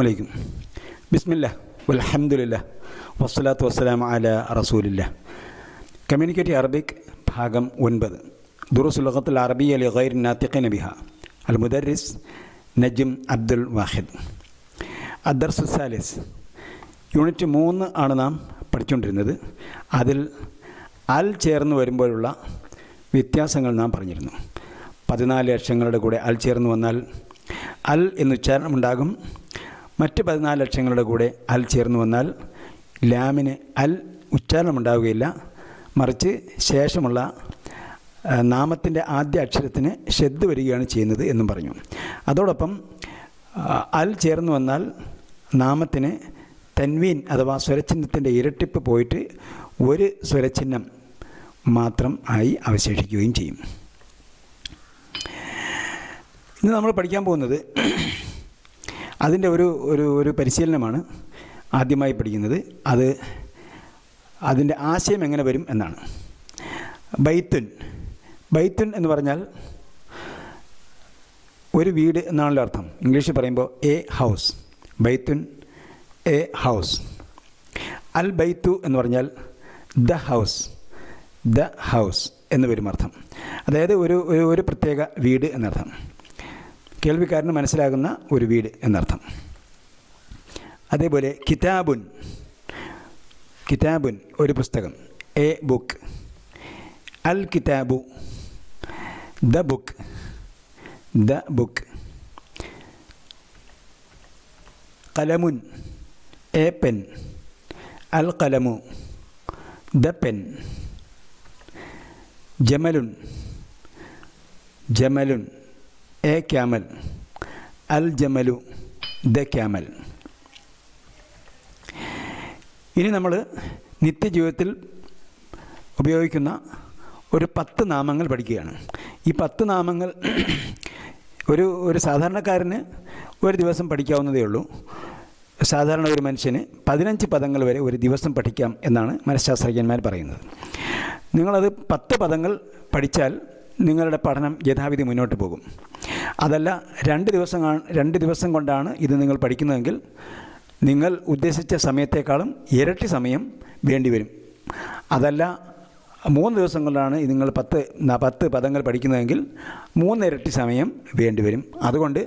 വലൈക്കും. ബിസ്മില്ലാ വൽഹംദുലില്ലാ വസ്സലാത്തു വസ്സലാമു അലാ റസൂലില്ലാ. കമ്മ്യൂണിക്കേറ്റ് അറബിക് ഭാഗം 9. ദുറൂസുൽ ലുഗത്തുൽ അറബിയ്യ ലിഗൈരി നാത്തിഖീന ബിഹാ. അൽ മുദർരിസ് നജ്ം അബ്ദുൽ വാഹിദ്. അദ്ദർസു സാലിസ്, യൂണിറ്റ് 3 ആണ് നാം പഠിച്ചുകൊണ്ടിരുന്നത്. അതിൽ അൽ ചേർന്ന് വരുമ്പോഴുള്ള വ്യത്യാസങ്ങൾ നാം പറഞ്ഞിരുന്നു. 14 അക്ഷരങ്ങളുടെ കൂടെ അൽ ചേർന്ന് വന്നാൽ അൽ എന്ന് ഉച്ചാരണമുണ്ടാകും. മറ്റ് 14 അക്ഷരങ്ങളുടെ കൂടെ അൽ ചേർന്ന് വന്നാൽ ലാമിന് അൽ ഉച്ചാരണമുണ്ടാവുകയില്ല, മറിച്ച് ശേഷമുള്ള നാമത്തിൻ്റെ ആദ്യ അക്ഷരത്തിന് ഷെദ് വരികയാണ് ചെയ്യുന്നത് എന്നും പറഞ്ഞു. അതോടൊപ്പം അൽ ചേർന്ന് വന്നാൽ നാമത്തിന് തൻവീൻ അഥവാ സ്വരചിഹ്നത്തിൻ്റെ ഇരട്ടിപ്പ് പോയിട്ട് ഒരു സ്വരചിഹ്നം മാത്രം ആയി അവശേഷിക്കുകയും ചെയ്യും. ഇന്ന് നമ്മൾ പഠിക്കാൻ പോകുന്നത് അതിൻ്റെ ഒരു പരിശീലനമാണ്. ആദ്യമായി പഠിക്കുന്നത് അതിൻ്റെ ആശയം എങ്ങനെ വരും എന്നാണ്. ബൈത്തുൻ എന്ന് പറഞ്ഞാൽ ഒരു വീട് എന്നാണല്ലോ അർത്ഥം. ഇംഗ്ലീഷിൽ പറയുമ്പോൾ എ ഹൗസ്. ബൈത്തുൻ എ ഹൗസ്. അൽ ബൈത്തു എന്ന് പറഞ്ഞാൽ ദ ഹൗസ് എന്ന് വരും അർത്ഥം. അതായത് ഒരു പ്രത്യേക വീട് എന്നർത്ഥം. കേൾവിക്കാരന് മനസ്സിലാകുന്ന ഒരു വീട് എന്നർത്ഥം. അതേപോലെ കിതാബുൻ ഒരു പുസ്തകം, എ ബുക്ക്. അൽ കിതാബു ദ ബുക്ക്. ഖലമുൻ എ പെൻ. അൽ ഖലമു ദ പെൻ. ജമലുൻ എ ക്യാമൽ. അൽ ജമലു ദ ക്യാമൽ. ഇനി നമ്മൾ നിത്യജീവിതത്തിൽ ഉപയോഗിക്കുന്ന ഒരു 10 നാമങ്ങൾ പഠിക്കുകയാണ്. ഈ 10 നാമങ്ങൾ ഒരു സാധാരണക്കാരന് ഒരു ദിവസം പഠിക്കാവുന്നതേ ഉള്ളൂ. സാധാരണ ഒരു മനുഷ്യന് 15 പദങ്ങൾ വരെ ഒരു ദിവസം പഠിക്കാം എന്നാണ് മനഃശാസ്ത്രജ്ഞന്മാർ പറയുന്നത്. നിങ്ങളത് 10 പദങ്ങൾ പഠിച്ചാൽ നിങ്ങളുടെ പഠനം യഥാവിധി മുന്നോട്ട് പോകും. അതല്ല 2 ദിവസം കൊണ്ടാണ് ഇത് നിങ്ങൾ പഠിക്കുന്നതെങ്കിൽ നിങ്ങൾ ഉദ്ദേശിച്ച സമയത്തേക്കാളും ഇരട്ടി സമയം വേണ്ടിവരും. അതല്ല 3 ദിവസം കൊണ്ടാണ് നിങ്ങൾ 10 പദങ്ങൾ പഠിക്കുന്നതെങ്കിൽ 3 ഇരട്ടി സമയം വേണ്ടിവരും. അതുകൊണ്ട്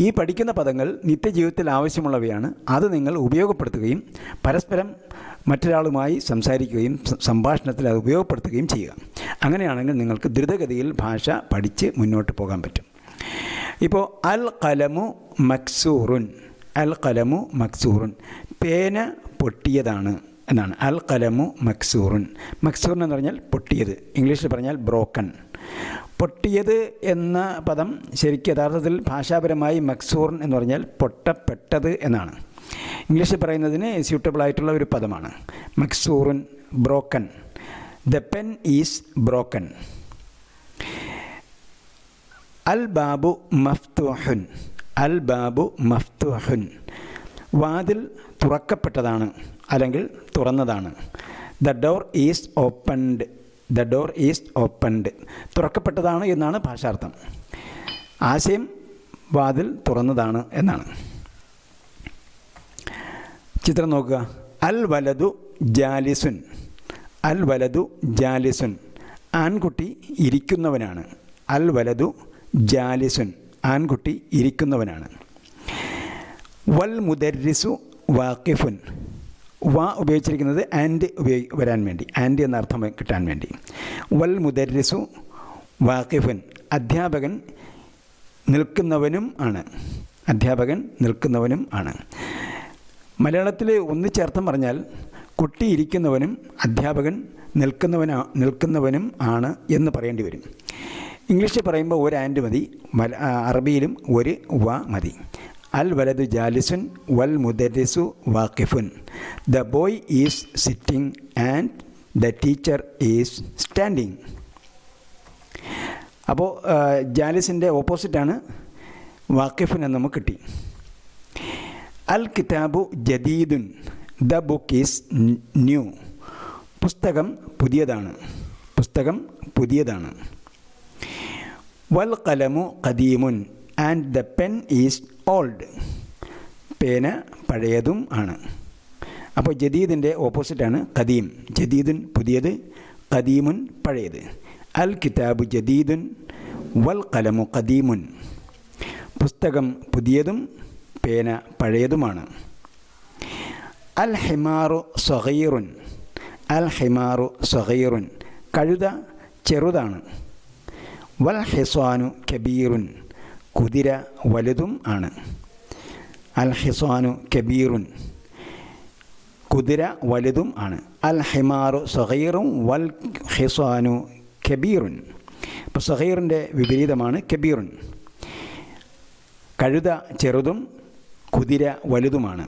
ഈ പഠിക്കുന്ന പദങ്ങൾ നിത്യജീവിതത്തിൽ ആവശ്യമുള്ളവയാണ്. അത് നിങ്ങൾ ഉപയോഗപ്പെടുത്തുകയും പരസ്പരം മറ്റൊരാളുമായി സംസാരിക്കുകയും സംഭാഷണത്തിൽ അത് ഉപയോഗപ്പെടുത്തുകയും ചെയ്യുക. അങ്ങനെയാണെങ്കിൽ നിങ്ങൾക്ക് ദ്രുതഗതിയിൽ ഭാഷ പഠിച്ച് മുന്നോട്ട് പോകാൻ പറ്റും. ഇപ്പോൾ അൽ ഖലമു മക്സൂറുൻ, പേന പൊട്ടിയതാണ് എന്നാണ്. അൽ ഖലമു മക്സൂറുൻ എന്ന് പറഞ്ഞാൽ പൊട്ടിയത്. ഇംഗ്ലീഷിൽ പറഞ്ഞാൽ ബ്രോക്കൺ. പൊട്ടിയത് എന്ന പദം ശരിക്കും യഥാർത്ഥത്തിൽ ഭാഷാപരമായി മക്സൂറൻ എന്ന് പറഞ്ഞാൽ പൊട്ടപ്പെട്ടത് എന്നാണ്. ഇംഗ്ലീഷിൽ പറയുന്നതിന് സ്യൂട്ടബിൾ ആയിട്ടുള്ള ഒരു പദമാണ് മക്സൂറുൻ, broken. The pen is broken. അൽ ബാബു മഫ്തൂഹുൻ, വാതിൽ തുറക്കപ്പെട്ടതാണ് അല്ലെങ്കിൽ തുറന്നതാണ്. ദ ഡോർ ഈസ് ഓപ്പൺഡ്, തുറക്കപ്പെട്ടതാണ് എന്നാണ് ഭാഷാർത്ഥം. ആശയം വാതിൽ തുറന്നതാണ് എന്നാണ്. ചിത്രം നോക്കുക. അൽ വലതു ജാലിസുൻ, ആൺകുട്ടി ഇരിക്കുന്നവനാണ്. അൽ വലതു ജാലിസുൻ, ആൺകുട്ടി ഇരിക്കുന്നവനാണ്. വൽ മുദർരിസു വാഖിഫുൻ, വാ ഉപയോഗിച്ചിരിക്കുന്നത് ആൻഡ് വരാൻ വേണ്ടി, ആൻഡ് എന്ന അർത്ഥം കിട്ടാൻ വേണ്ടി. വൽ മുദർരിസു വാഖിഫുൻ, അധ്യാപകൻ നിൽക്കുന്നവനും ആണ്. മലയാളത്തിൽ ഒന്നിച്ചർത്ഥം പറഞ്ഞാൽ കുട്ടി ഇരിക്കുന്നവനും അധ്യാപകൻ നിൽക്കുന്നവനും ആണ് എന്ന് പറയേണ്ടി വരും. ഇംഗ്ലീഷിൽ പറയുമ്പോൾ ഒരു ആൻഡ് മതി, അറബിയിലും ഒരു വ മതി. അൽ വലതു ജാലിസുൻ വൽ മുദർരിസു വാഖിഫുൻ. The boy is sitting and the teacher is standing. അപ്പോൾ ജാലിസിൻ്റെ ഓപ്പോസിറ്റാണ് വാഖിഫുൻ എന്ന് നമുക്ക് കിട്ടി. അൽ കിതാബു ജദീദുൻ, ദ ബുക്ക് ഈസ് ന്യൂ. പുസ്തകം പുതിയതാണ്. വൽ ഖലമു ഖദീമുൻ and the pen is old. പേന പഴയതും ആണ്. അപ്പോൾ ജദീദിൻ്റെ ഓപ്പോസിറ്റാണ് ഖദീം. ജദീദുൻ പുതിയത്, ഖദീമുൻ പഴയത്. അൽ കിതാബു ജദീദുൻ വൽ ഖലമു ഖദീമുൻ. പുസ്തകം പുതിയതും പേന പഴയതുമാണ്. അൽ ഹിമാറു സഗീറുൻ. അൽ ഹിമാറു സഗീറുൻ. കഴുത ചെറുതാണ്. വൽ ഹിസാനു കബീറുൻ. കുതിര വലുതും ആണ്. അൽ ഹിസാനു കബീറുൻ. കുതിര വലുതും ആണ്. അൽ ഹിമാറു സഗീറും വൽ ഹിസാനു കബീറുൻ. അപ്പോൾ സഗീറിൻ്റെ വിപരീതമാണ് കബീറുൻ. കഴുത ചെറുതും കുതിര വലുതുമാണ്.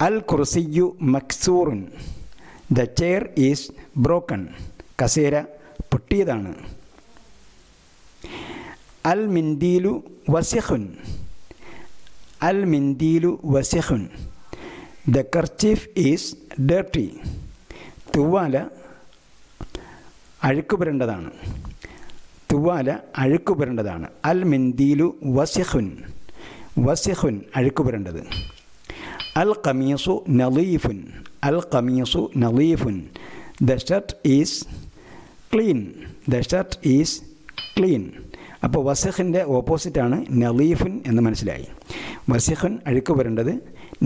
അൽ കുർസിയു മക്സൂറുൻ. The chair is broken. കസേര പൊട്ടിയതാണ്. അൽ മിൻദീലു വസിഖുൻ. അൽ മിൻദീലു വസിഖുൻ. The kerchief is dirty. തുവാല അഴുക്കുപുരണ്ടതാണ്. തുവാല അഴുക്കുപുരണ്ടതാണ്. അൽ മിൻദീലു വസിഖുൻ. വസിഖുൻ അഴുക്കുപുരണ്ടത്. അൽ ഖമീസു നളീഫുൻ. അൽ ഖമീസു നളീഫുൻ. The shirt is clean. The shirt is clean. അപ്പോൾ വസിഖിൻ്റെ ഓപ്പോസിറ്റാണ് നളീഫുൻ എന്ന് മനസ്സിലായി. വസിഖുൻ അഴുക്കുപുരണ്ടത്,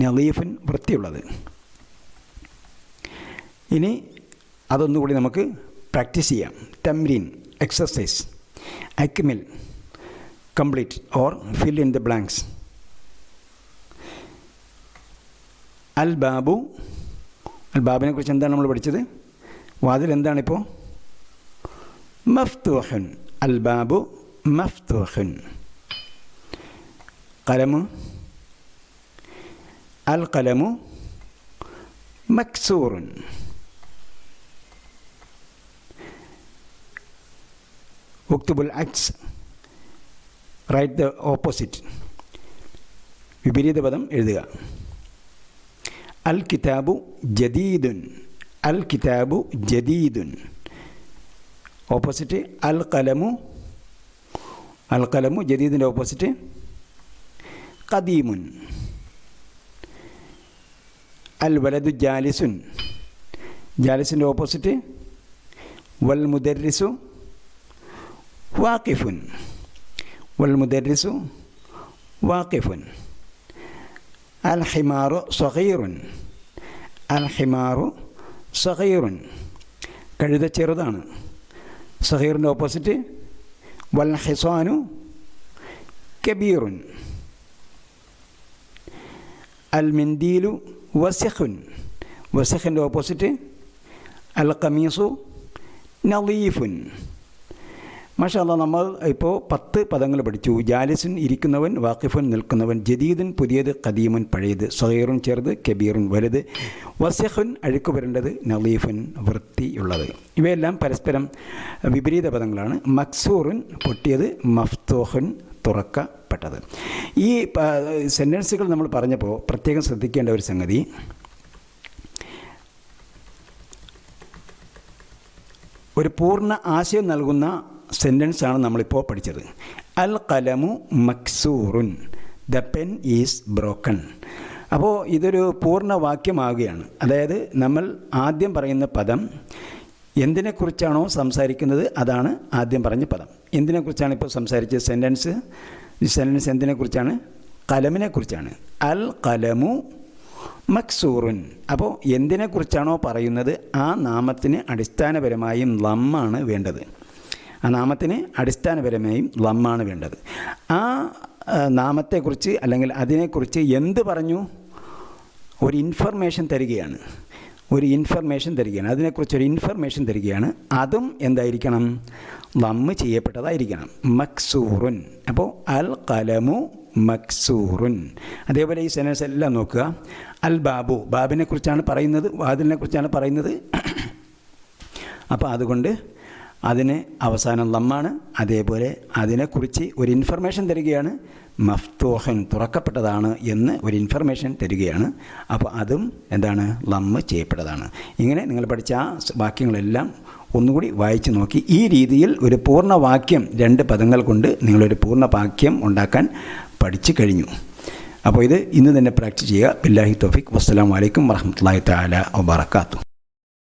നളീഫുൻ വൃത്തിയുള്ളത്. ഇനി അതൊന്നുകൂടി നമുക്ക് പ്രാക്ടീസ് ചെയ്യാം. തംരീൻ, എക്സസൈസ്. അക്മിൽ, complete or fill in the blanks. അൽ ബാബു. അൽ ബാബിനെ കുറിച്ച് എന്താണ് നമ്മൾ പഠിച്ചത്? വാതിൽ എന്താണിപ്പോൾ? മഫ്തൂഹുൻ. അൽ ബാബു മഫ്തൂഹുൻ. ഖലമു. അൽ ഖലമു മക്സൂറുൻ. ഉക്തുബുൽ അക്സ്. Write the opposite. വിപരീത പദം എഴുതുക. അൽ കിതാബു ജദീദുൻ. അൽ കിതാബു ജദീദുൻ. ഓപ്പോസിറ്റ് അൽ ഖലമു. അൽ ഖലമു ജദീദിൻ്റെ ഓപ്പോസിറ്റ് ഖദീമുൻ. അൽ വലദു ജാലിസുൻ. ജാലിസിൻ്റെ ഓപ്പോസിറ്റ് വൽ മുദർരിസു വാഖിഫുൻ. വൽ മുദർരിസു വാഖിഫുൻ. അൽ ഹിമാറു സഗീറുൻ. അൽ ഹിമാറു സഗീറുൻ. കഴുത ചെറുതാണ്. സഗീറിൻ്റെ ഓപ്പോസിറ്റ് വൽ ഹിസാനു കബീറുൻ. അൽ മിൻദീലു വസിഖുൻ. വസിഖിൻ്റെ ഓപ്പോസിറ്റ് അൽ ഖമീസു നളീഫുൻ. മാഷാ അല്ലാഹ്, നമ്മൾ ഇപ്പോൾ 10 പദങ്ങൾ പഠിച്ചു. ജാലിസുൻ ഇരിക്കുന്നവൻ, വാഖിഫുൻ നിൽക്കുന്നവൻ, ജദീദുൻ പുതിയത്, ഖദീമുൻ പഴയത്, സഗീറുൻ ചെറുത്, കബീറുൻ വലുത്, വസിഖുൻ അഴുക്കുപുരണ്ടത്, നളീഫുൻ വൃത്തിയുള്ളത്. ഇവയെല്ലാം പരസ്പരം വിപരീത പദങ്ങളാണ്. മക്സൂറുൻ പൊട്ടിയത്, മഫ്തൂഹുൻ തുറക്കപ്പെട്ടത്. ഈ സെൻറ്റൻസുകൾ നമ്മൾ പറഞ്ഞപ്പോൾ പ്രത്യേകം ശ്രദ്ധിക്കേണ്ട ഒരു സംഗതി, ഒരു പൂർണ്ണ ആശയം നൽകുന്ന സെൻറ്റൻസാണ് നമ്മളിപ്പോൾ പഠിച്ചത്. അൽ ഖലമു മക്സൂറുൻ. The pen is broken. അപ്പോൾ ഇതൊരു പൂർണ്ണ വാക്യമാവുകയാണ്. അതായത് നമ്മൾ ആദ്യം പറയുന്ന പദം എന്തിനെക്കുറിച്ചാണോ സംസാരിക്കുന്നത് അതാണ് ആദ്യം പറഞ്ഞ പദം. എന്തിനെക്കുറിച്ചാണ് ഇപ്പോൾ സംസാരിച്ചത്? സെൻറ്റൻസ് എന്തിനെക്കുറിച്ചാണ്? ഖലമിനെക്കുറിച്ചാണ്. അൽ ഖലമു മക്സൂറുൻ. അപ്പോൾ എന്തിനെക്കുറിച്ചാണോ പറയുന്നത് ആ നാമത്തിന് അടിസ്ഥാനപരമായും ലമ്മാണ് വേണ്ടത്. ആ നാമത്തിന് അടിസ്ഥാനപരമായും ലമ്മാണ് വേണ്ടത്. ആ നാമത്തെക്കുറിച്ച് അല്ലെങ്കിൽ അതിനെക്കുറിച്ച് എന്ത് പറഞ്ഞു? ഒരു ഇൻഫർമേഷൻ തരികയാണ്. അതിനെക്കുറിച്ചൊരു ഇൻഫർമേഷൻ തരികയാണ്. അതും എന്തായിരിക്കണം? ലമ്മ് ചെയ്യപ്പെട്ടതായിരിക്കണം. മക്സൂറുൻ. അപ്പോൾ അൽ ഖലമു മക്സൂറുൻ. അതേപോലെ ഈ സെൻറ്റൻസ് എല്ലാം നോക്കുക. അൽ ബാബു, ബാബിനെ കുറിച്ചാണ് പറയുന്നത്, വാതിലിനെ കുറിച്ചാണ് പറയുന്നത്. അപ്പോൾ അതുകൊണ്ട് അതിന് അവസാനം ലമ്മാണ്. അതേപോലെ അതിനെക്കുറിച്ച് ഒരു ഇൻഫർമേഷൻ തരികയാണ്. മഫ്തൂഹൻ തുറക്കപ്പെട്ടതാണ് എന്ന് ഒരു ഇൻഫർമേഷൻ തരികയാണ്. അപ്പോൾ അതും എന്താണ്? ലമ്മ് ചെയ്യപ്പെട്ടതാണ്. ഇങ്ങനെ നിങ്ങൾ പഠിച്ച ആ വാക്യങ്ങളെല്ലാം ഒന്നുകൂടി വായിച്ച് നോക്കി. ഈ രീതിയിൽ ഒരു പൂർണ്ണ വാക്യം 2 പദങ്ങൾ കൊണ്ട് നിങ്ങളൊരു പൂർണ്ണ വാക്യം ഉണ്ടാക്കാൻ പഠിച്ചു കഴിഞ്ഞു. അപ്പോൾ ഇത് ഇന്ന് തന്നെ പ്രാക്ടീസ് ചെയ്യുക. ബില്ലാഹി തൗഫീഖ്. വസ്സലാമു അലൈക്കും വറഹ്മത്തുള്ളാഹി തആല വബറകാതുഹു.